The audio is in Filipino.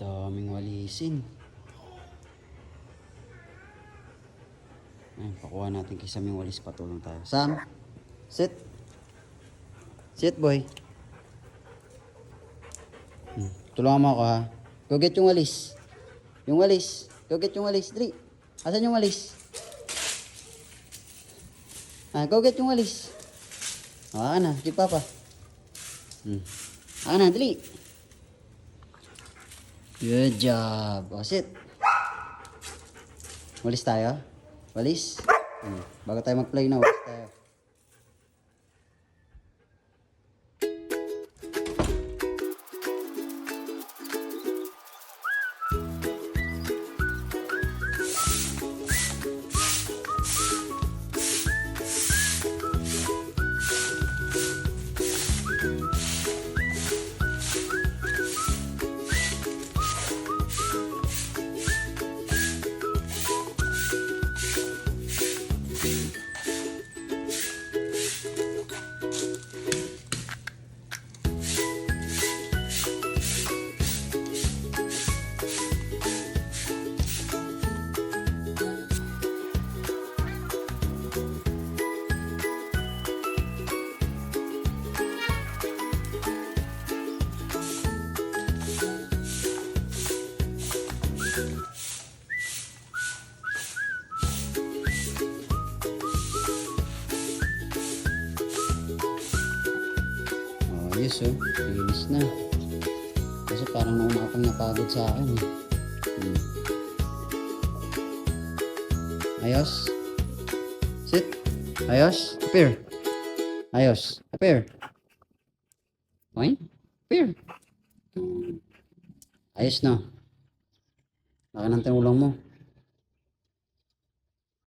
Daming walisin. Ayun, pakuha natin kay Sam yung walis. Patulong tayo. Sam, sit. Sit, boy. Tulungan mo ako, ha. Go get yung walis. Yung walis. Go get yung walis. Dali. Asan yung walis? Go get yung walis. Na. Sige, papa. Na, dali. Good job. Sit. Walis tayo. Walis. Bago tayo mag-play na, walis tayo. Ayos, linis na. Kasi parang naumapang napagod sa akin. Ayos. Sit. Ayos. Appear. Ayos. Appear. Fine. Appear. Ayos na. Laki ng ulang mo.